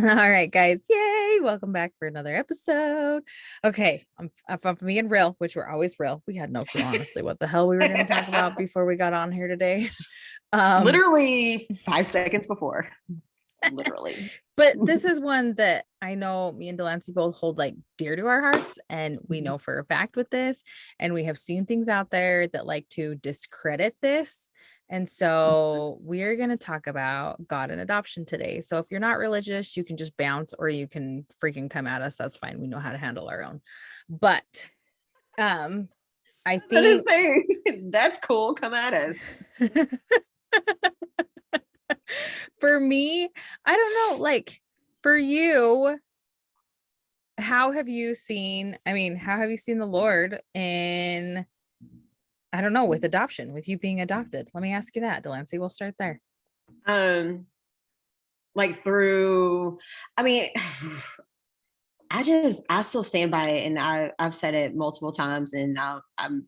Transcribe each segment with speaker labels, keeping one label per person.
Speaker 1: All right, guys. Yay. Welcome back for another episode. Okay. I'm being real, which we're always real. We had no clue, honestly, what the hell we were going to talk about before we got on here today. Um,
Speaker 2: Literally 5 seconds before. Literally.
Speaker 1: but this is one that I know me and Delancey both hold like dear to our hearts. And we
Speaker 2: Mhm.
Speaker 1: know for a fact with this, and we have seen things out there that like to discredit this. And so we're going to talk about God and adoption today. So if you're not religious, you can just bounce or you can freaking come at us. That's fine. We know how to handle our own. But um I
Speaker 2: I was
Speaker 1: think
Speaker 2: saying, that's cool. Come at us.
Speaker 1: for me, I don't know, like for you, how have you seen the Lord in, I don't know, with adoption, with you being adopted? Let me ask you that, Delancey. We'll start there.
Speaker 2: Um, like through, I mean, I still stand by it, and I've said it multiple times, and I'm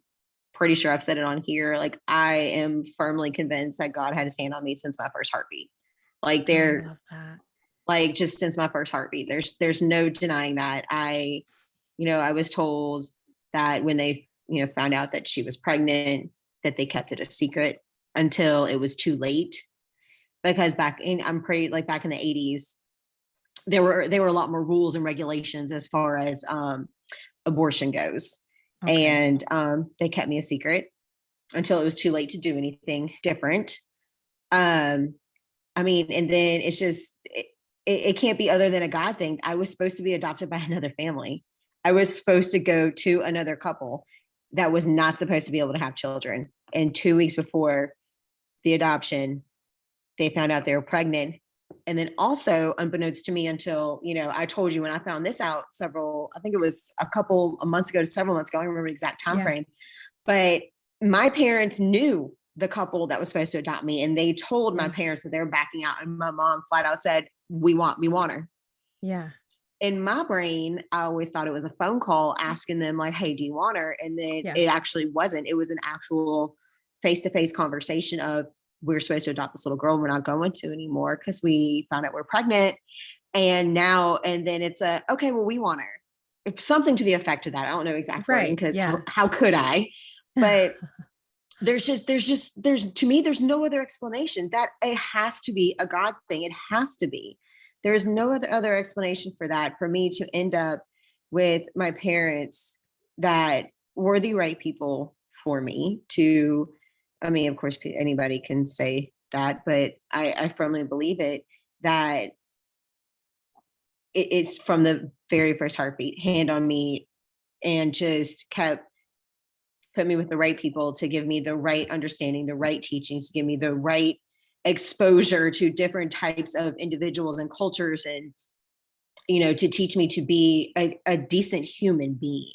Speaker 2: pretty sure I've said it on here. Like, I am firmly convinced that God had his hand on me since my first heartbeat. Like,
Speaker 1: I
Speaker 2: there,
Speaker 1: love that.
Speaker 2: like just since my first heartbeat, there's no denying that. I was told that when they, found out that she was pregnant, that they kept it a secret until it was too late. Because back in the 80s, there were a lot more rules and regulations as far as abortion goes.
Speaker 1: Okay.
Speaker 2: And they kept me a secret until it was too late to do anything different. Um, and then it can't be other than a God thing. I was supposed to be adopted by another family. I was supposed to go to another couple that was not supposed to be able to have children. And 2 weeks before the adoption, they found out they were pregnant. And then also, unbeknownst to me, until, I told you when I found this out I think it was a months ago to several months ago. I don't remember the exact time
Speaker 1: Yeah.
Speaker 2: frame, but my parents knew the couple that was supposed to adopt me, and they told my
Speaker 1: Yeah.
Speaker 2: parents that they were backing out. And my mom flat out said, we want her.
Speaker 1: Yeah.
Speaker 2: In my brain, I always thought it was a phone call asking them, like, hey, do you want her? And then
Speaker 1: Yeah.
Speaker 2: it actually wasn't. It was an actual face-to-face conversation of, we're supposed to adopt this little girl. We're not going to anymore because we found out we're pregnant. And then it's okay, well, we want her. It's something to the effect of that. I don't know exact wording,
Speaker 1: Right.
Speaker 2: because
Speaker 1: Yeah.
Speaker 2: how could I? But there's to me, there's no other explanation. That it has to be a God thing. It has to be. There's no other explanation for that, for me to end up with my parents that were the right people for me to, of course, anybody can say that, but I firmly believe that it's from the very first heartbeat, hand on me, and just kept put me with the right people to give me the right understanding, the right teachings, to give me the right exposure to different types of individuals and cultures, and to teach me to be a decent human being,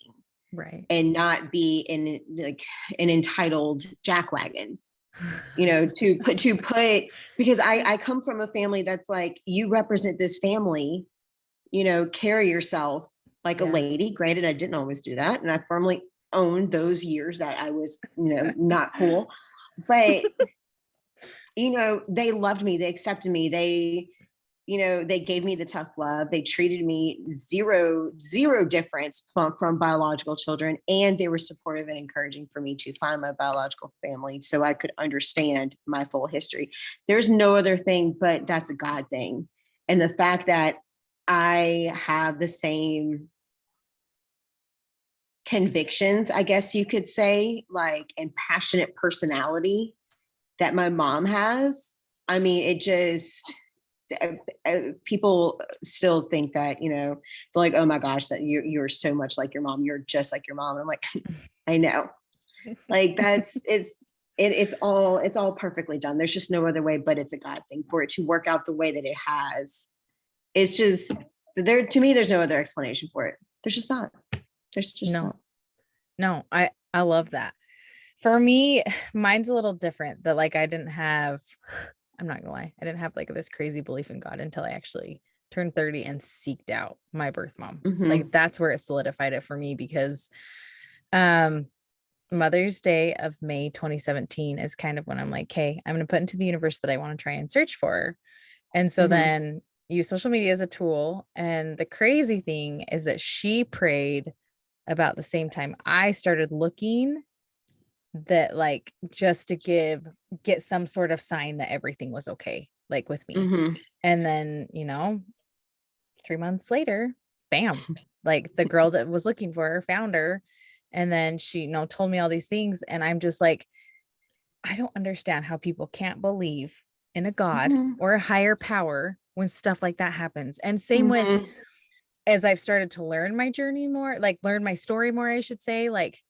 Speaker 1: Right.
Speaker 2: and not be in like an entitled jackwagon. To put because I come from a family that's like, you represent this family, carry yourself like a
Speaker 1: Yeah.
Speaker 2: lady. Granted, I didn't always do that, and I firmly owned those years that I was, not cool. But they loved me, they accepted me, they gave me the tough love, they treated me zero difference from biological children, and they were supportive and encouraging for me to find my biological family so I could understand my full history. There's no other thing, but that's a God thing. And the fact that I have the same convictions, I guess you could say, like, and passionate personality that my mom has. It just, people still think that, it's like, oh my gosh, that you're so much like your mom. You're just like your mom. And I'm like, I know. Like, it's all perfectly done. There's just no other way, but it's a God thing for it to work out the way that it has. It's just, there, to me, there's no other explanation for it. There's just not. There's just
Speaker 1: No.
Speaker 2: not.
Speaker 1: No, I love that. For me, mine's a little different, that like I didn't have, I'm not gonna lie, I didn't have like this crazy belief in God until I actually turned 30 and seeked out my birth mom.
Speaker 2: Mm-hmm.
Speaker 1: Like that's where it solidified it for me, because um Mother's Day of May 2017 is kind of when I'm like, hey, I'm gonna put into the universe that I want to try and search for her. And so
Speaker 2: Mm-hmm.
Speaker 1: then, use social media as a tool. And the crazy thing is that she prayed about the same time I started looking, that like just to get some sort of sign that everything was okay, like with me.
Speaker 2: Mhm.
Speaker 1: And then, 3 months later, bam, like the girl that was looking for her found her. And then she, told me all these things. And I'm just like, I don't understand how people can't believe in a God
Speaker 2: Mhm.
Speaker 1: or a higher power when stuff like that happens. And same with,
Speaker 2: Mhm.
Speaker 1: as I've started to learn my journey more, like learn my story more, I should say, like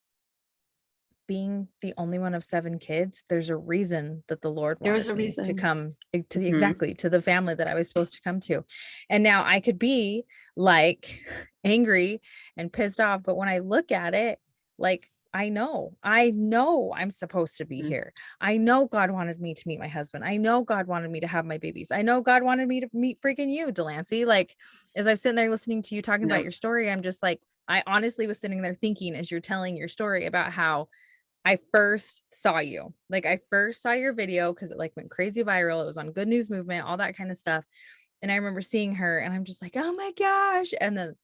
Speaker 1: being the only one of 7 kids, there's a reason that the Lord
Speaker 2: There was
Speaker 1: wanted
Speaker 2: a
Speaker 1: me to
Speaker 2: reason.
Speaker 1: come to the
Speaker 2: Mhm.
Speaker 1: exactly to the family that I was supposed to come to. And now I could be like angry and pissed off, but when I look at it, like I know I'm supposed to be
Speaker 2: Mhm.
Speaker 1: here. I know God wanted me to meet my husband. I know God wanted me to have my babies. I know God wanted me to meet freaking you, Delancey. Like as I'm sitting there listening to you talking about
Speaker 2: No.
Speaker 1: your story, I'm just like, I honestly was sitting there thinking as you're telling your story about how I first saw you. Like I first saw your video because it like went crazy viral. It was on Good News Movement, all that kind of stuff. And I remember seeing her and I'm just like, oh my gosh. And then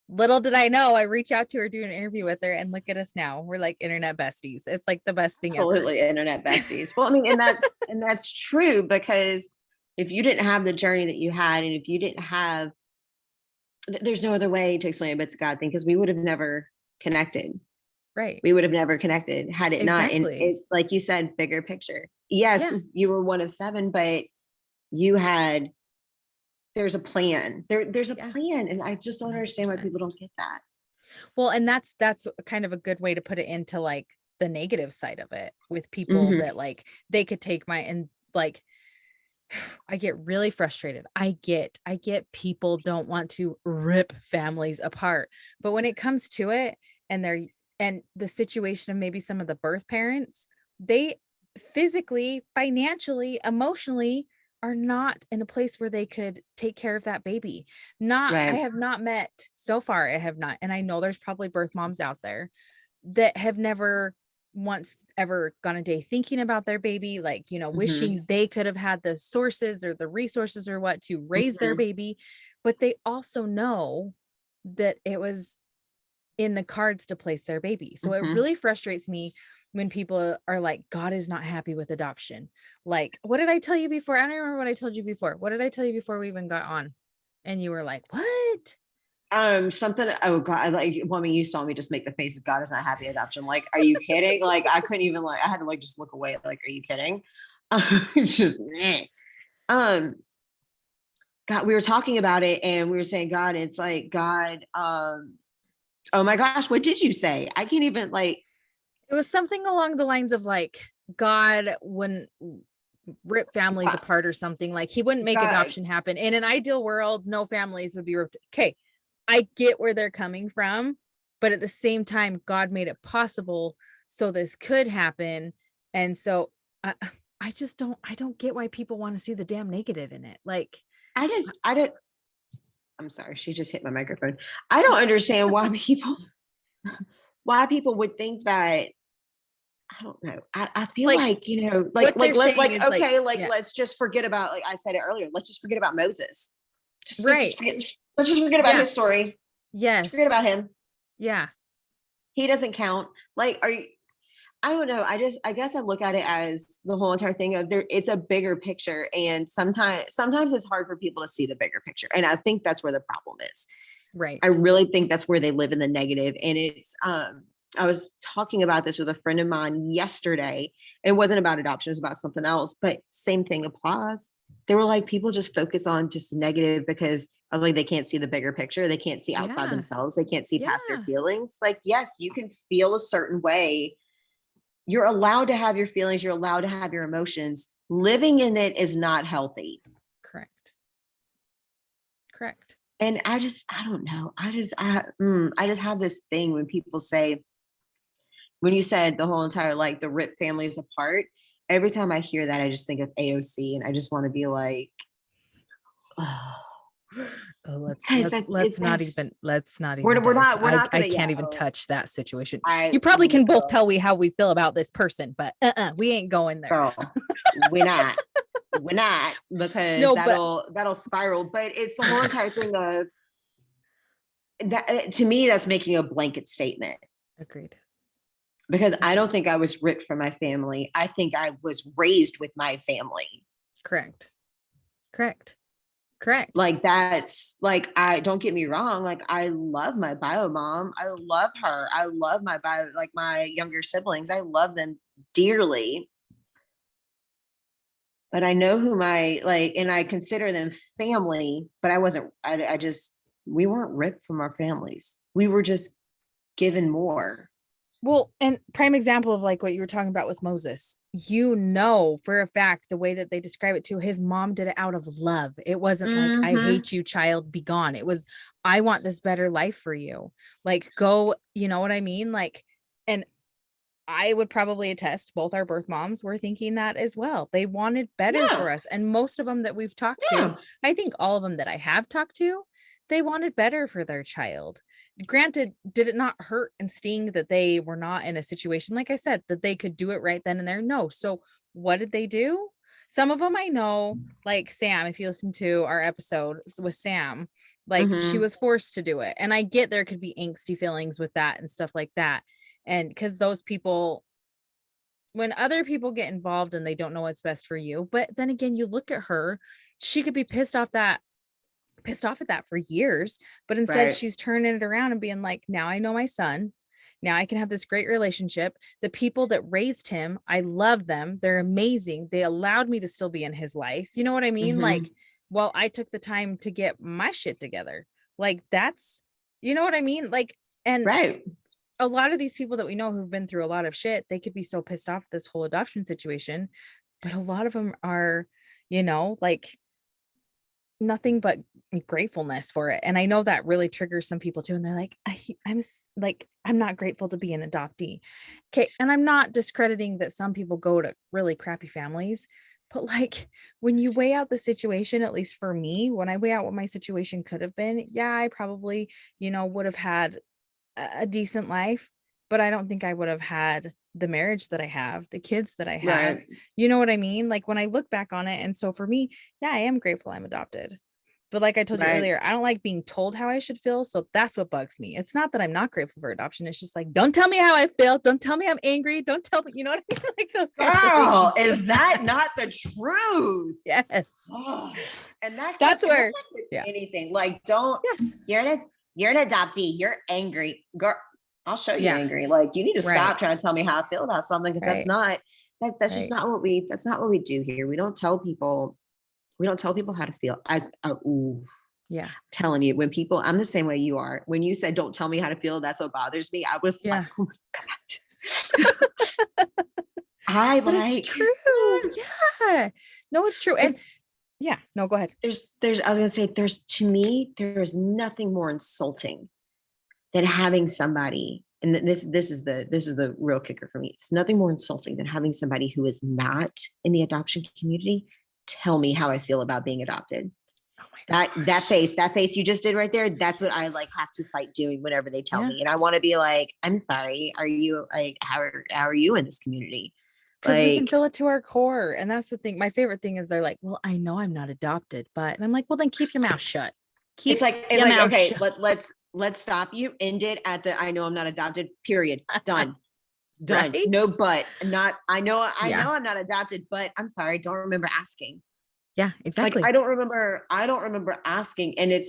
Speaker 1: little did I know, I reach out to her, do an interview with her, and look at us now. We're like internet besties. It's like the best thing ever.
Speaker 2: Absolutely internet besties. Well, I mean, and that's true, because if you didn't have the journey that you had, and if you didn't have, there's no other way to explain it but it's a God thing, because we would have never connected.
Speaker 1: Right.
Speaker 2: We would have never connected had it not. And
Speaker 1: Exactly.
Speaker 2: it, like you said, bigger picture. Yes,
Speaker 1: Yeah.
Speaker 2: you were one of 7, but you had, there's a plan. There's a
Speaker 1: Yeah.
Speaker 2: plan. And I just don't understand why
Speaker 1: 100%.
Speaker 2: people don't get that.
Speaker 1: Well, and that's kind of a good way to put it into like the negative side of it with people
Speaker 2: Mhm.
Speaker 1: that like they could take my and like I get really frustrated. I get people don't want to rip families apart. But when it comes to it and and the situation of maybe some of the birth parents, they physically, financially, emotionally are not in a place where they could take care of that baby. Not I
Speaker 2: Right.
Speaker 1: have not met so far, I have not. And I know there's probably birth moms out there that have never once ever gone a day thinking about their baby, like,
Speaker 2: Mhm.
Speaker 1: wishing they could have had the sources or the resources or what to raise their
Speaker 2: Mhm.
Speaker 1: baby. But they also know that it was in the cards to place their baby. So it
Speaker 2: Mhm.
Speaker 1: really frustrates me when people are like, God is not happy with adoption. Like, what did I tell you before? I don't remember what I told you before. What did I tell you before we even got on? And you were like, what?
Speaker 2: Something. Oh God, like, well, I mean, you saw me just make the faces. God is not happy adoption. Like, are you kidding? Like, I couldn't even, like, I had to like just look away. Like, are you kidding? It's just meh. Um, God, we were talking about it, and we were saying God. It's like God. Oh my gosh, what did you say? I can't even like.
Speaker 1: It was something along the lines of like, God wouldn't rip families
Speaker 2: God,
Speaker 1: apart or something. Like he wouldn't make
Speaker 2: God,
Speaker 1: adoption happen. In an ideal world, no families would be ripped. Okay, I get where they're coming from, but at the same time, God made it possible so this could happen. And so I don't get why people want to see the damn negative in it. Like,
Speaker 2: I don't. I'm sorry, she just hit my microphone. I don't understand why people would think that. I don't know. I feel
Speaker 1: like
Speaker 2: like,
Speaker 1: what they're
Speaker 2: like,
Speaker 1: saying is like,
Speaker 2: okay, like,
Speaker 1: yeah,
Speaker 2: let's just forget about, like I said it earlier, let's just forget about Moses. Just
Speaker 1: right.
Speaker 2: let's just forget about
Speaker 1: Yeah.
Speaker 2: his story. Just forget
Speaker 1: Yes.
Speaker 2: about him.
Speaker 1: Yeah.
Speaker 2: He doesn't count. Like, are you, I don't know. I guess I look at it as the whole entire thing of there, it's a bigger picture. And sometimes it's hard for people to see the bigger picture. And I think that's where the problem is. I
Speaker 1: Right.
Speaker 2: really think that's where they live in the negative. And I was talking about this with a friend of mine yesterday. It wasn't about adoption, it was about something else, but same thing applies. They were like, people just focus on just negative because I was like, they can't see the bigger picture. They can't see outside
Speaker 1: Yeah.
Speaker 2: themselves. They can't see past their
Speaker 1: Yeah.
Speaker 2: feelings. Like, yes, you can feel a certain way. You're allowed to have your feelings. You're allowed to have your emotions. Living in it is not healthy.
Speaker 1: Correct. Correct.
Speaker 2: And I don't know. I just have this thing when people say, when you said the whole entire, like, the rip families apart, every time I hear that, I just think of AOC, and I just want to be like, oh,
Speaker 1: Oh, let's
Speaker 2: guys,
Speaker 1: let's let's not even dive.
Speaker 2: we're not
Speaker 1: I
Speaker 2: gonna, yeah,
Speaker 1: can't even
Speaker 2: oh,
Speaker 1: touch that situation.
Speaker 2: I
Speaker 1: You probably can both
Speaker 2: girl,
Speaker 1: tell we how we feel about this person, but we ain't going there.
Speaker 2: girl, we're not. we're not, because
Speaker 1: No, but
Speaker 2: that'll spiral. But it's the whole entire thing of that. To me, that's making a blanket statement,
Speaker 1: agreed.
Speaker 2: because I don't think I was ripped from my family. I think I was raised with my family.
Speaker 1: Correct. Correct.
Speaker 2: Like, that's like, I don't get me wrong. Like, I love my bio mom. I love her. I love my bio, like my younger siblings. I love them dearly. But I know who my, like, and I consider them family, but I just, we weren't ripped from our families. We were just given more.
Speaker 1: Well, and prime example of like what you were talking about with Moses, for a fact, the way that they describe it to his mom did it out of love. It wasn't like, I hate you, child, be gone. It was, I want this better life for you. Like, go, you know what I mean? Like, and I would probably attest both our birth moms were thinking that as well. They wanted better for us. And most of them that we've talked to, I think all of them that I have talked to, they wanted better for their child. Granted, did it not hurt and sting that they were not in a situation, like I said, that they could do it right then and there? No. So what did they do? Some of them I know, like Sam, if you listen to our episode with Sam, like she was forced to do it. And I get there could be angsty feelings with that and stuff like that. And because those people, when other people get involved and they don't know what's best for you, but then again, you look at her, she could be pissed off at that for years, but instead she's turning it around and being like, now I know my son. Now I can have this great relationship. The people that raised him, I love them. They're amazing. They allowed me to still be in his life. You know what I mean? Like, well, I took the time to get my shit together. Like, that's, you know what I mean? Like, and a lot of these people that we know who've been through a lot of shit, they could be so pissed off at this whole adoption situation, but a lot of them are, like, nothing but gratefulness for it. And I know that really triggers some people too. And they're like, I'm not grateful to be an adoptee. Okay. And I'm not discrediting that some people go to really crappy families, but like, when you weigh out the situation, at least for me, when I weigh out what my situation could have been, yeah, I probably, would have had a decent life, but I don't think I would have had the marriage that I have, the kids that I have. You know what I mean? Like, when I look back on it. And so for me, yeah, I am grateful I'm adopted. But like I told you earlier, I don't like being told how I should feel. So that's what bugs me. It's not that I'm not grateful for adoption. It's just like, don't tell me how I feel. Don't tell me I'm angry. Don't tell me, you know what I mean? Like, those
Speaker 2: girl, is that not the truth?
Speaker 1: Yes.
Speaker 2: Oh, and
Speaker 1: that's where
Speaker 2: anything like, don't, you're an adoptee, you're angry, girl. I'll show you angry. Like, you need to stop trying to tell me how I feel about something, because that's just not what we do here. We don't tell people how to feel. Telling you, when people, I'm the same way you are. When you said, don't tell me how to feel, that's what bothers me. I was like, oh my God.
Speaker 1: It's true. Yeah. No, it's true. And yeah, no, go ahead.
Speaker 2: I was going to say, to me, there's nothing more insulting than having somebody, and this is the real kicker for me. It's nothing more insulting than having somebody who is not in the adoption community tell me how I feel about being adopted. Oh my gosh. That face you just did right there, that's what I like have to fight doing whenever they tell me. And I want to be like, I'm sorry, are you like, how are you in this community?
Speaker 1: Because we can feel it to our core. And that's the thing. My favorite thing is they're like, well, I know I'm not adopted, but, and I'm like, well, then keep your mouth shut.
Speaker 2: It's like okay, let's stop. You end it at the, I know I'm not adopted, period. Done. Right? No, but not, I know I'm not adopted, but I'm sorry, don't remember asking.
Speaker 1: Yeah, exactly.
Speaker 2: Like, I don't remember asking. And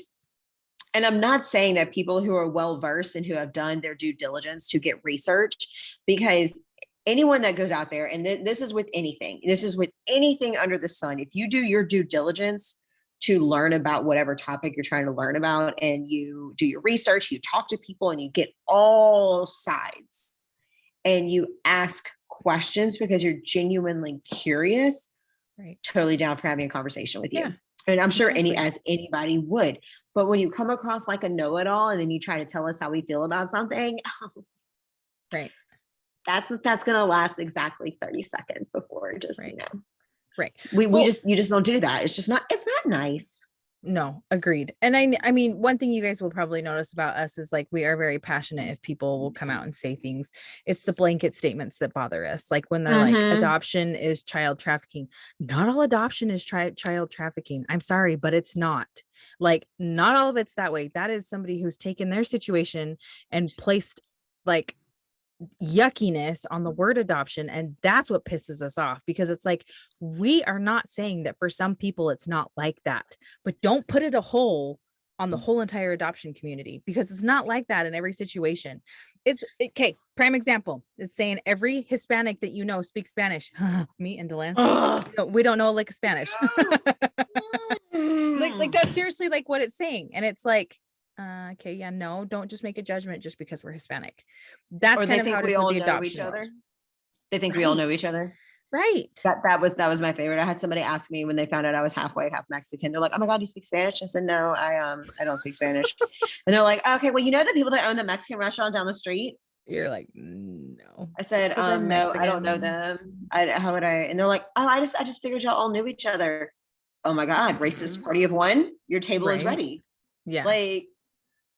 Speaker 2: I'm not saying that people who are well-versed and who have done their due diligence to get research, because anyone that goes out there, and this is with anything under the sun, if you do your due diligence to learn about whatever topic you're trying to learn about, and you do your research, you talk to people, and you get all sides, and you ask questions because you're genuinely curious, totally down for having a conversation with you. And I'm sure anybody would. But when you come across like a know-it-all, and then you try to tell us how we feel about something, that's going to last exactly 30 seconds before just, you know.
Speaker 1: Right.
Speaker 2: You just don't do that. It's not nice.
Speaker 1: No, agreed. And I mean, one thing you guys will probably notice about us is like we are very passionate if people will come out and say things. It's the blanket statements that bother us. Like when they're like
Speaker 2: Mm-hmm.
Speaker 1: adoption is child trafficking. Not all adoption is child trafficking. I'm sorry, but it's not. Like not all of it's that way. That is somebody who's taken their situation and placed like yuckiness on the word adoption, and that's what pisses us off, because it's like we are not saying that for some people it's not like that, but don't put it a hole on the whole entire adoption community, because it's not like that in every situation. It's okay. Prime example, it's saying every Hispanic that you know speaks Spanish. Me and Delancey,
Speaker 2: Ugh.
Speaker 1: we don't know like Spanish. Like
Speaker 2: Mm.
Speaker 1: that's seriously like what it's saying, and it's like okay, yeah, no, don't just make a judgment just because we're Hispanic. That's
Speaker 2: Or they
Speaker 1: kind of how
Speaker 2: think
Speaker 1: it
Speaker 2: we
Speaker 1: is with
Speaker 2: all
Speaker 1: the
Speaker 2: know each
Speaker 1: adoption
Speaker 2: other.
Speaker 1: world.
Speaker 2: They think we all know
Speaker 1: Right.
Speaker 2: each other.
Speaker 1: Right.
Speaker 2: That was my favorite. I had somebody ask me when they found out I was half white, half Mexican. They're like, "Oh my God, you speak Spanish?" I said, "No, I don't speak Spanish." And they're like, "Okay, well, you know the people that own the Mexican restaurant down the street?"
Speaker 1: You're like, no.
Speaker 2: I
Speaker 1: Just
Speaker 2: said,
Speaker 1: because I'm
Speaker 2: "No, I don't know
Speaker 1: Mexican.
Speaker 2: them. How would I?" And they're like, "Oh, I just figured y'all all knew each other." Oh my God, racist party of one. Your table is
Speaker 1: Right.
Speaker 2: ready.
Speaker 1: Yeah.
Speaker 2: Like,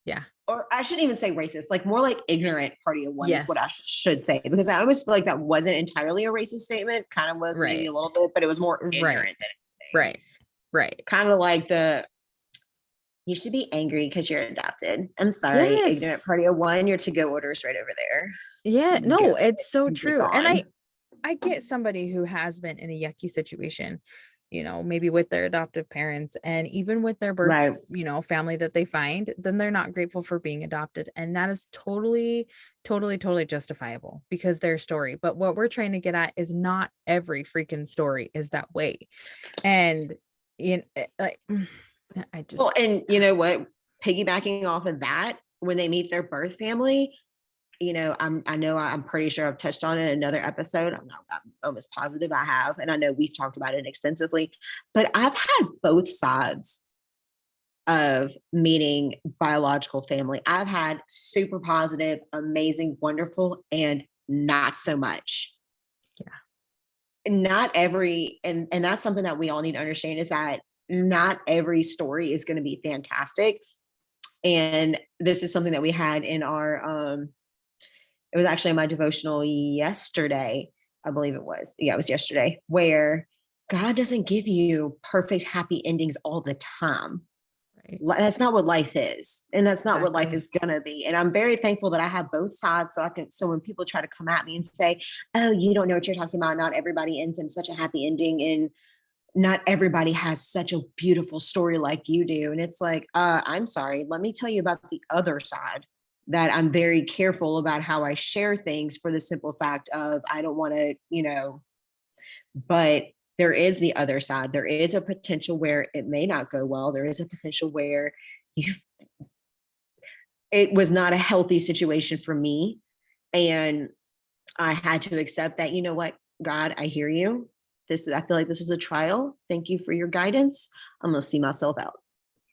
Speaker 1: Yeah.
Speaker 2: or I shouldn't even say racist, like more like ignorant party of one is what I
Speaker 1: Yes.
Speaker 2: should say, because I almost feel like that wasn't entirely a racist statement, kind of was maybe
Speaker 1: Right.
Speaker 2: a little bit, but it was more
Speaker 1: Right.
Speaker 2: ignorant than anything.
Speaker 1: Right. Right.
Speaker 2: Kind of like you should be angry because you're adopted. I'm sorry, ignorant
Speaker 1: Yes.
Speaker 2: party of one, your to-go order is right over there.
Speaker 1: Yeah.
Speaker 2: Go
Speaker 1: No, it's so
Speaker 2: get
Speaker 1: true. And
Speaker 2: gone.
Speaker 1: I get somebody who has been in a yucky situation, maybe with their adoptive parents and even with their birth,
Speaker 2: Right.
Speaker 1: family that they find, then they're not grateful for being adopted. And that is totally, totally, totally justifiable because their story. But what we're trying to get at is not every freaking story is that way. And like I just
Speaker 2: Well, and you know what? Piggybacking off of that, when they meet their birth family, I'm pretty sure I've touched on it in another episode. I'm almost positive I have. And I know we've talked about it extensively, but I've had both sides of meeting biological family. I've had super positive, amazing, wonderful, and not so much. Not every, and that's something that we all need to understand, is that not every story is going to be fantastic. And this is something that we had in our it was actually in my devotional yesterday. I believe it was. Yeah, it was yesterday, where God doesn't give you perfect, happy endings all the time.
Speaker 1: right.
Speaker 2: That's not what life is. And that's not what life
Speaker 1: Exactly.
Speaker 2: is going to be. And I'm very thankful that I have both sides. So when people try to come at me and say, "Oh, you don't know what you're talking about. Not everybody ends in such a happy ending. And not everybody has such a beautiful story like you do." And it's like, I'm sorry. Let me tell you about the other side, that I'm very careful about how I share things, for the simple fact of I don't want to, but there is the other side. There is a potential where it may not go well. There is a potential where you it was not a healthy situation for me. And I had to accept that, you know what, God, I hear you. I feel like this is a trial. Thank you for your guidance. I'm gonna see myself out,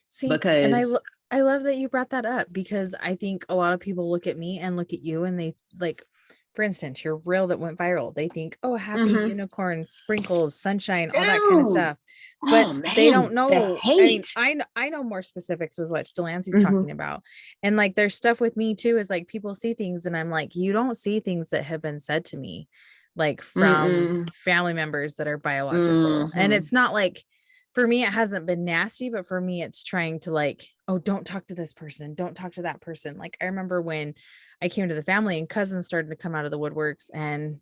Speaker 1: See, and
Speaker 2: because
Speaker 1: I love that you brought that up, because I think a lot of people look at me and look at you and they like, for instance, your reel that went viral, they think, oh, happy
Speaker 2: mhm.
Speaker 1: unicorns, sprinkles, sunshine, all that kind of
Speaker 2: Ew.
Speaker 1: stuff. But
Speaker 2: Oh
Speaker 1: they don't
Speaker 2: man, the
Speaker 1: know. I mean,
Speaker 2: hate.
Speaker 1: I know more specifics with what Delancey's talking
Speaker 2: Mhm.
Speaker 1: about. And like there's stuff with me too, is like people see things and I'm like, you don't see things that have been said to me, like from
Speaker 2: Mm-mm.
Speaker 1: family members that are biological. And
Speaker 2: Mhm.
Speaker 1: it's not like, for me, it hasn't been nasty, but for me, it's trying to like, oh, don't talk to this person, don't talk to that person. Like I remember when I came to the family and cousins started to come out of the woodworks, and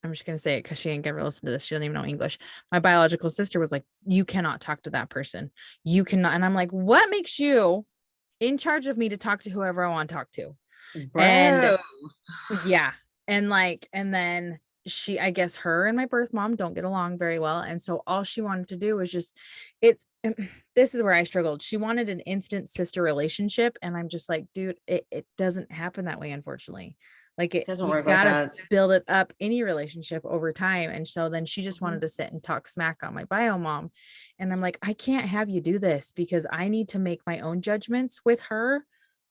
Speaker 1: I'm just gonna say it because she ain't gonna listen to this. She doesn't even know English. My biological sister was like, "You cannot talk to that person. You cannot." And I'm like, "What makes you in charge of me to talk to whoever I want to talk to?" And
Speaker 2: Bro.
Speaker 1: yeah. And then I guess her and my birth mom don't get along very well. And so all she wanted to do was just, it's, this is where I struggled. She wanted an instant sister relationship. And I'm just like, dude, it doesn't happen that way, unfortunately. Like
Speaker 2: Doesn't
Speaker 1: you
Speaker 2: work like
Speaker 1: gotta
Speaker 2: that.
Speaker 1: build it up, any relationship, over time. And so then she just
Speaker 2: Mhm.
Speaker 1: wanted to sit and talk smack on my bio mom. And I'm like, I can't have you do this, because I need to make my own judgments with her.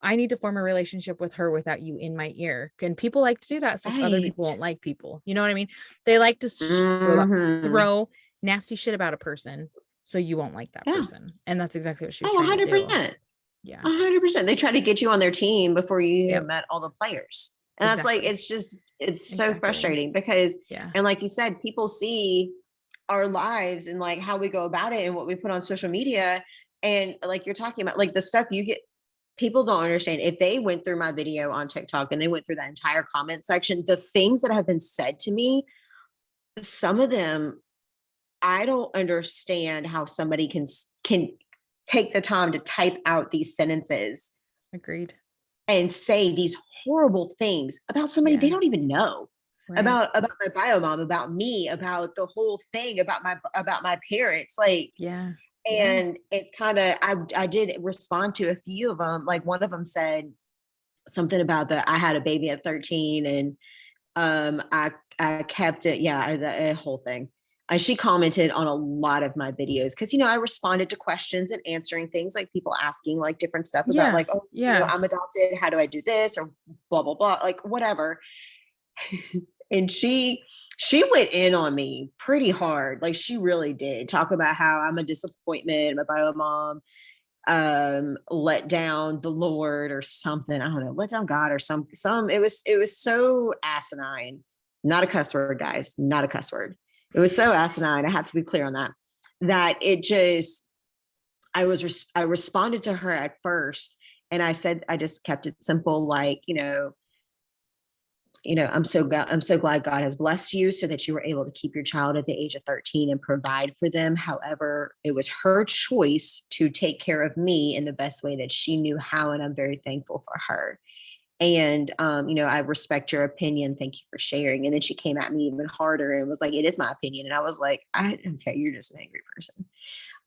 Speaker 1: I need to form a relationship with her without you in my ear. And people like to do that so other people
Speaker 2: Right.
Speaker 1: won't like people. You know what I mean? They like to
Speaker 2: Mhm.
Speaker 1: throw nasty shit about a person So you won't like that
Speaker 2: Yeah.
Speaker 1: person. And that's exactly what she was
Speaker 2: Oh,
Speaker 1: trying to do.
Speaker 2: 100%.
Speaker 1: Yeah.
Speaker 2: 100%. They try to get you on their team before you
Speaker 1: Yep.
Speaker 2: even met all the players. And that's like,
Speaker 1: Exactly.
Speaker 2: it's so
Speaker 1: Exactly.
Speaker 2: frustrating because,
Speaker 1: Yeah.
Speaker 2: and like you said, people see our lives and like how we go about it and what we put on social media. And like you're talking about, like the stuff you get, people don't understand. If they went through my video on TikTok and they went through that entire comment section, the things that have been said to me, some of them, I don't understand how somebody can take the time to type out these sentences
Speaker 1: Agreed.
Speaker 2: and say these horrible things about somebody they
Speaker 1: Yeah.
Speaker 2: don't even know.
Speaker 1: Right.
Speaker 2: About my bio mom, about me, about the whole thing, about my parents, like,
Speaker 1: Yeah.
Speaker 2: and it's kind of, I did respond to a few of them. Like one of them said something about that I had a baby at 13 and I kept it, yeah, the whole thing. She commented on a lot of my videos because, you know, I responded to questions and answering things like people asking like different stuff about
Speaker 1: Yeah.
Speaker 2: like, oh, you know,
Speaker 1: Yeah.
Speaker 2: I'm adopted. How do I do this or blah blah blah, like whatever. And she went in on me pretty hard. Like she really did talk about how I'm a disappointment, my bio mom, let down the Lord or something. I don't know, let down God or some it was so asinine. Not a cuss word, guys. Not a cuss word. It was so asinine. I have to be clear on that. That it just I responded to her at first and I said I just kept it simple, like, I'm so glad God has blessed you so that you were able to keep your child at the age of 13 and provide for them. However, it was her choice to take care of me in the best way that she knew how, and I'm very thankful for her. And I respect your opinion. Thank you for sharing. And then she came at me even harder and was like, "It is my opinion." And I was like, "Okay, you're just an angry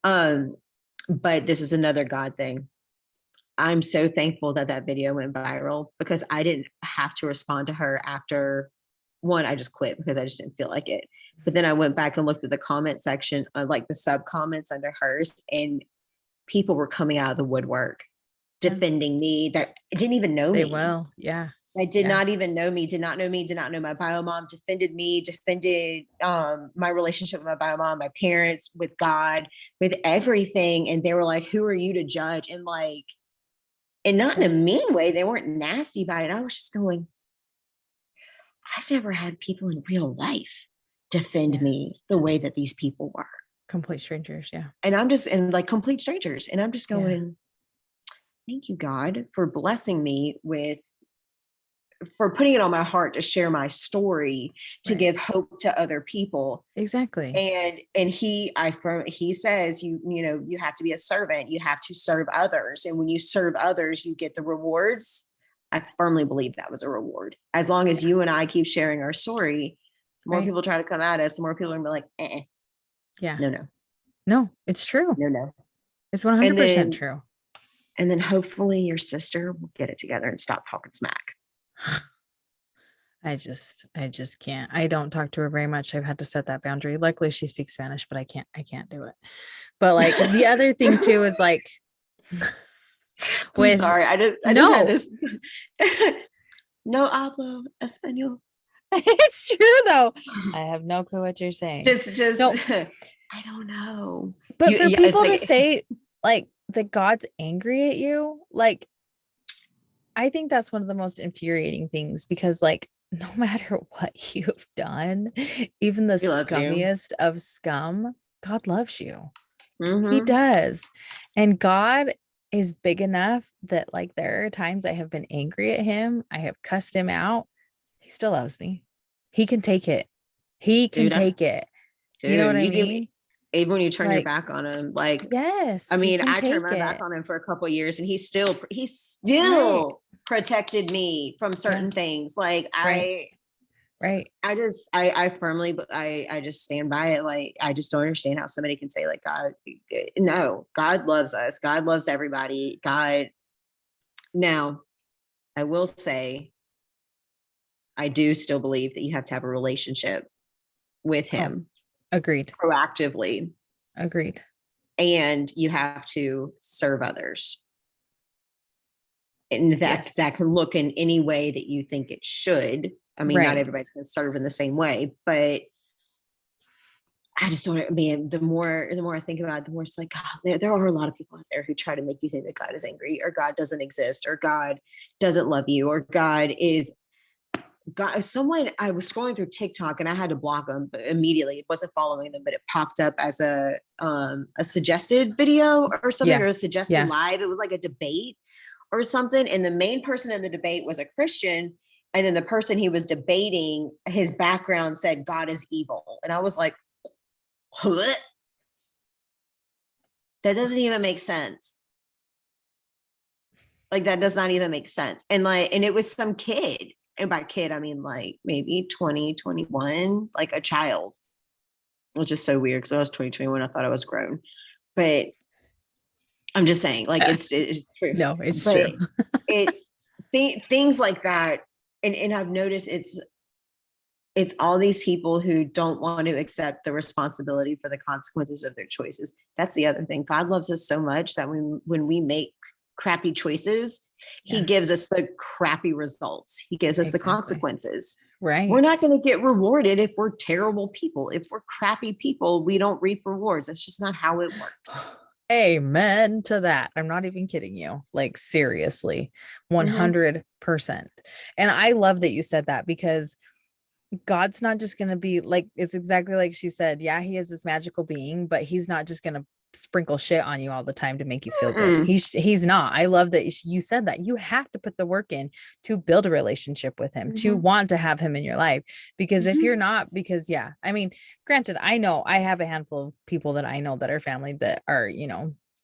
Speaker 2: person." But this is another God thing. I'm so thankful that that video went viral because I didn't have to respond to her after one. I just quit because I just didn't feel like it. But then I went back and looked at the comment section, like the sub comments under hers, and people were coming out of the woodwork
Speaker 1: Yeah.
Speaker 2: defending me that didn't even know
Speaker 1: They
Speaker 2: me.
Speaker 1: will. Yeah.
Speaker 2: I did
Speaker 1: Yeah.
Speaker 2: not even know me, did not know me, did not know my bio mom, defended me, defended my relationship with my bio mom, my parents, with God, with everything. And they were like, "Who are you to judge?" And like, and not in a mean way. They weren't nasty about it. I was just going, I've never had people in real life defend
Speaker 1: Yeah.
Speaker 2: me the way that these people were.
Speaker 1: Complete strangers. Yeah.
Speaker 2: And I'm just, and like complete strangers. And I'm just
Speaker 1: Yeah.
Speaker 2: going, thank you, God, for blessing me with, for putting it on my heart to share my story, to
Speaker 1: Right.
Speaker 2: give hope to other people.
Speaker 1: Exactly.
Speaker 2: And he says, you have to be a servant, you have to serve others, and when you serve others you get the rewards. I firmly believe that was a reward. As long as you and I keep sharing our story, the more
Speaker 1: Right.
Speaker 2: people try to come at us, the more people are gonna be like,
Speaker 1: Yeah.
Speaker 2: no,
Speaker 1: No, it's true.
Speaker 2: no.
Speaker 1: It's
Speaker 2: And
Speaker 1: 100%
Speaker 2: then
Speaker 1: true.
Speaker 2: hopefully your sister will get it together and stop talking smack.
Speaker 1: I just can't. I don't talk to her very much. I've had to set that boundary. Luckily she speaks Spanish, but I can't do it. But like the other thing too is like
Speaker 2: I'm sorry. I just had
Speaker 1: no,
Speaker 2: this. No hablo español.
Speaker 1: it's true though. I have no clue what you're saying.
Speaker 2: Just
Speaker 1: No,
Speaker 2: I don't know.
Speaker 1: but for
Speaker 2: Yeah,
Speaker 1: people to say like that God's angry at you, like I think that's one of the most infuriating things because like no matter what you've done, even the
Speaker 2: He loves you.
Speaker 1: scummiest of scum, God loves you. He
Speaker 2: Mhm.
Speaker 1: does. And God is big enough that like there are times I have been angry at him. I have cussed him out. He still loves me. He can take it. He can
Speaker 2: Dude,
Speaker 1: take it. You know what I
Speaker 2: you give
Speaker 1: mean?
Speaker 2: even when you turn your
Speaker 1: Like,
Speaker 2: back on him, like,
Speaker 1: yes,
Speaker 2: I
Speaker 1: he
Speaker 2: mean,
Speaker 1: can
Speaker 2: I turned
Speaker 1: take
Speaker 2: my back
Speaker 1: it.
Speaker 2: on him for a couple of years and he still
Speaker 1: Right.
Speaker 2: protected me from certain
Speaker 1: Yeah.
Speaker 2: things. Like
Speaker 1: Right. Right.
Speaker 2: I firmly, but I just stand by it. Like, I just don't understand how somebody can say like, God, no, God loves us. God loves everybody. God. Now, I will say, I do still believe that you have to have a relationship with
Speaker 1: Oh,
Speaker 2: him
Speaker 1: agreed.
Speaker 2: proactively,
Speaker 1: Agreed.
Speaker 2: and you have to serve others. And
Speaker 1: Yes.
Speaker 2: that can look in any way that you think it should. I mean, not
Speaker 1: Right.
Speaker 2: everybody's going to serve in the same way, but I just don't, man, the more I think about it, the more it's like, God, there are a lot of people out there who try to make you think that God is angry or God doesn't exist or God doesn't love you or God is God. Someone, I was scrolling through TikTok and I had to block them immediately. It wasn't following them, but it popped up as a suggested video or something,
Speaker 1: Yeah.
Speaker 2: or a suggested
Speaker 1: Yeah.
Speaker 2: live. It was like a debate or something. And the main person in the debate was a Christian. And then the person he was debating, his background said God is evil. And I was like, what? That doesn't even make sense. Like that does not even make sense. And it was some kid. And by kid, I mean like maybe 20, 21, like a child, which is so weird because I was 20, 21. I thought I was grown. But I'm just saying, like it's true.
Speaker 1: No, it's
Speaker 2: But
Speaker 1: true.
Speaker 2: it things like that, and I've noticed it's all these people who don't want to accept the responsibility for the consequences of their choices. That's the other thing. God loves us so much that when we make crappy choices, he
Speaker 1: Yeah,
Speaker 2: gives us the crappy results. He gives us the
Speaker 1: exactly.
Speaker 2: consequences. We're
Speaker 1: Right.
Speaker 2: not going to get rewarded if we're terrible people. If we're crappy people, we don't reap rewards. That's just not how it works.
Speaker 1: Amen to that. I'm not even kidding you. Like seriously,
Speaker 2: Mhm.
Speaker 1: 100%. And I love that you said that because God's not just going to be like, it's exactly like she said. Yeah, he is this magical being, but he's not just going to sprinkle shit on you all the time to make you feel good.
Speaker 2: Mm-mm.
Speaker 1: He's not. I love that you said that. You have to put the work in to build a relationship with him, to
Speaker 2: Mhm.
Speaker 1: want to have him in your life. Because if you're
Speaker 2: Mhm.
Speaker 1: not, because yeah, I mean, granted, I know I have a handful of people that I know that are family that are,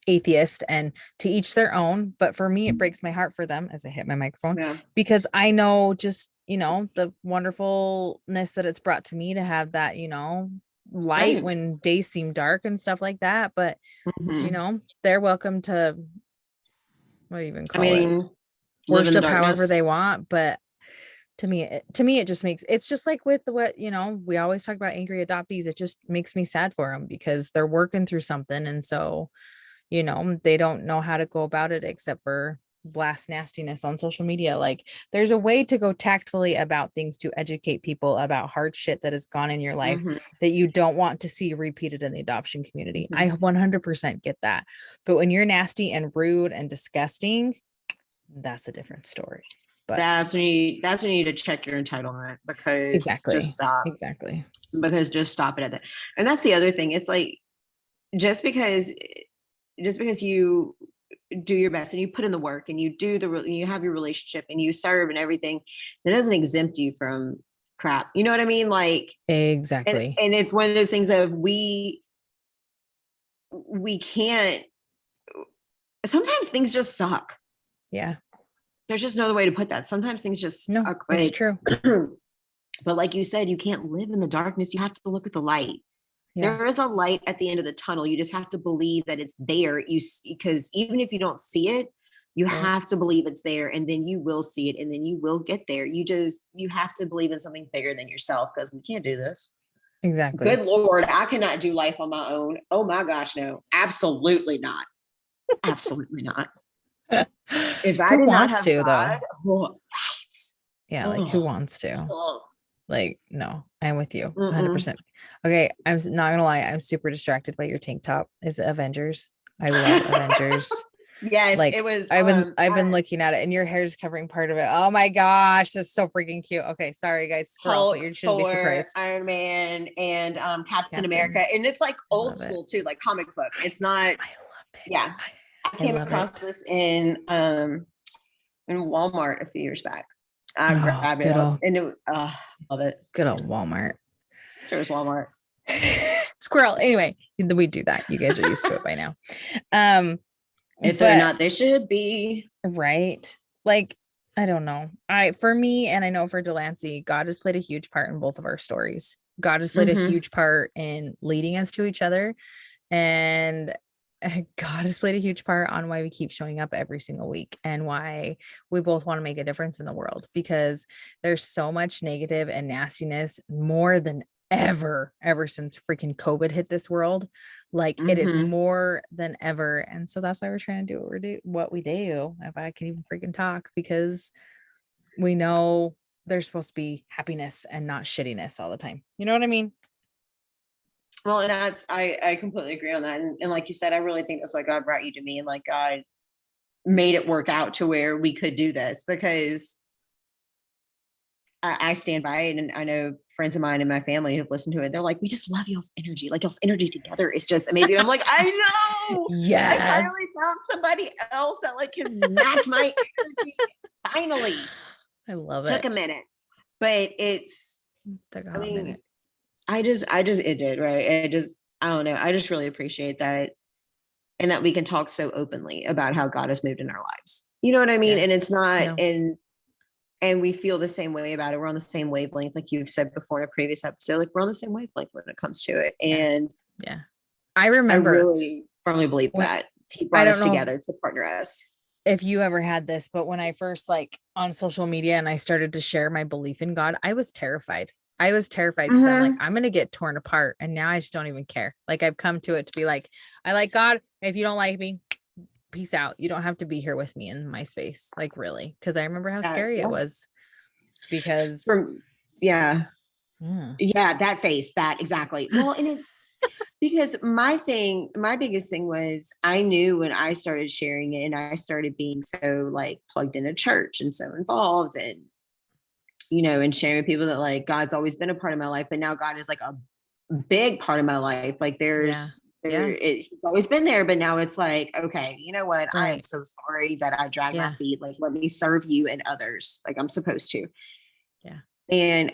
Speaker 1: atheist, and to each their own. But for me, it breaks my heart for them as I hit my microphone
Speaker 2: Yeah.
Speaker 1: because I know just, the wonderfulness that it's brought to me to have that, light
Speaker 2: Right.
Speaker 1: when days seem dark and stuff like that. But,
Speaker 2: Mhm.
Speaker 1: they're welcome to, what do you even
Speaker 2: I
Speaker 1: call it?
Speaker 2: mean, live in the
Speaker 1: Worship however
Speaker 2: darkness.
Speaker 1: they want. But to me, it just makes, it's just like with what, we always talk about angry adoptees. It just makes me sad for them because they're working through something. And so, they don't know how to go about it except for blast nastiness on social media. Like there's a way to go tactfully about things to educate people about hard shit that has gone in your life
Speaker 2: Mhm.
Speaker 1: that you don't want to see repeated in the adoption community. I
Speaker 2: Mhm.
Speaker 1: 100% get that. But when you're nasty and rude and disgusting, that's a different story. But
Speaker 2: That's when you need to check your entitlement, because just
Speaker 1: exactly.
Speaker 2: stop.
Speaker 1: Exactly.
Speaker 2: Because just stop it at that. And that's the other thing. It's like just because just because you do your best and you put in the work and you have your relationship and you serve and everything, that doesn't exempt you from crap. You know what I mean? Like,
Speaker 1: Exactly.
Speaker 2: and it's one of those things of we can't, sometimes things just suck.
Speaker 1: Yeah.
Speaker 2: There's just no other way to put that. Sometimes things just
Speaker 1: No,
Speaker 2: suck.
Speaker 1: it's true.
Speaker 2: But like you said, you can't live in the darkness. You have to look at the light.
Speaker 1: Yeah.
Speaker 2: There is a light at the end of the tunnel. You just have to believe that it's there. Because even if you don't see it, you
Speaker 1: Right.
Speaker 2: have to believe it's there, and then you will see it, and then you will get there. You have to believe in something bigger than yourself, because we can't do this. Good
Speaker 1: Exactly.
Speaker 2: Lord, I cannot do life on my own. Oh my gosh, no, absolutely not. Absolutely not. If I
Speaker 1: Who
Speaker 2: did not
Speaker 1: wants
Speaker 2: have
Speaker 1: to though?
Speaker 2: God, oh,
Speaker 1: Yeah, like who
Speaker 2: oh,
Speaker 1: wants to?
Speaker 2: oh,
Speaker 1: Like, no, I'm with you
Speaker 2: mm-mm.
Speaker 1: 100%. Okay, not gonna lie, I'm super distracted by your tank top. Is it Avengers? I love Avengers.
Speaker 2: Yes, it
Speaker 1: Like
Speaker 2: was.
Speaker 1: I've been looking at it and your hair's covering part of it. Oh my gosh, that's so freaking cute. Okay, sorry guys, squirrel, but
Speaker 2: Hulk,
Speaker 1: you shouldn't be
Speaker 2: Thor,
Speaker 1: surprised.
Speaker 2: Iron Man, and Captain America.
Speaker 1: Captain,
Speaker 2: And it's like
Speaker 1: I
Speaker 2: old
Speaker 1: love it.
Speaker 2: school too, like comic book. It's not,
Speaker 1: I love it.
Speaker 2: yeah. I
Speaker 1: I
Speaker 2: came
Speaker 1: love
Speaker 2: across
Speaker 1: it.
Speaker 2: this in Walmart a few years back. I
Speaker 1: Oh,
Speaker 2: grabbed it up and love it.
Speaker 1: good old Walmart.
Speaker 2: Sure is Walmart.
Speaker 1: Squirrel. Anyway, we do that. You guys are used to it by now. Um,
Speaker 2: If they're
Speaker 1: but
Speaker 2: not, they should be.
Speaker 1: right. Like, I don't know. For me, and I know for Delancey, God has played a huge part in both of our stories. God has played a
Speaker 2: Mm-hmm.
Speaker 1: huge part in leading us to each other. And God has played a huge part on why we keep showing up every single week and why we both want to make a difference in the world, because there's so much negative and nastiness more than ever since freaking COVID hit this world. Like it is
Speaker 2: Mm-hmm.
Speaker 1: more than ever. And so that's why we're trying to do what we do, if I can even freaking talk, because we know there's supposed to be happiness and not shittiness all the time. You know what I mean?
Speaker 2: Well, and I completely agree on that. And like you said, I really think that's why God brought you to me, and like God made it work out to where we could do this, because I stand by it. And I know friends of mine and my family who've listened to it. They're like, we just love y'all's energy. Like y'all's energy together is just amazing. I'm like, I know. I finally
Speaker 1: Yes.
Speaker 2: found somebody else that like can match my energy. Finally.
Speaker 1: I love
Speaker 2: Took
Speaker 1: it.
Speaker 2: a minute. But
Speaker 1: Took a
Speaker 2: I
Speaker 1: hot
Speaker 2: mean,
Speaker 1: minute.
Speaker 2: it did, right? I don't know. I just really appreciate that, and that we can talk so openly about how God has moved in our lives. You know what I mean?
Speaker 1: Yeah.
Speaker 2: And it's not,
Speaker 1: No.
Speaker 2: and we feel the same way about it. We're on the same wavelength, like you've said before in a previous episode. Like we're on the same wavelength when it comes to it.
Speaker 1: Yeah.
Speaker 2: And
Speaker 1: Yeah. I
Speaker 2: I
Speaker 1: remember
Speaker 2: really firmly believe
Speaker 1: when,
Speaker 2: that He
Speaker 1: I
Speaker 2: brought
Speaker 1: don't
Speaker 2: us
Speaker 1: know
Speaker 2: together to partner us.
Speaker 1: if you ever had this, but when I first like on social media and I started to share my belief in God, I was terrified. I was terrified because I'm like,
Speaker 2: Mhm.
Speaker 1: I'm going to get torn apart. And now I just don't even care. Like I've come to it to be like, I like God. If you don't like me, peace out. You don't have to be here with me in my space. Like really. Cause I remember how scary it
Speaker 2: Yeah.
Speaker 1: was because
Speaker 2: From yeah.
Speaker 1: mm,
Speaker 2: Yeah, that face, that exactly. Well, and it's because my biggest thing was I knew when I started sharing it and I started being so like plugged into church and so involved, and and sharing with people that like God's always been a part of my life, but now God is like a big part of my life. Like
Speaker 1: yeah. Yeah.
Speaker 2: he's always been there, but now it's like, okay, you know what? I am
Speaker 1: Right.
Speaker 2: so sorry that I drag my
Speaker 1: Yeah.
Speaker 2: feet. Like, let me serve you and others like I'm supposed to.
Speaker 1: Yeah.
Speaker 2: And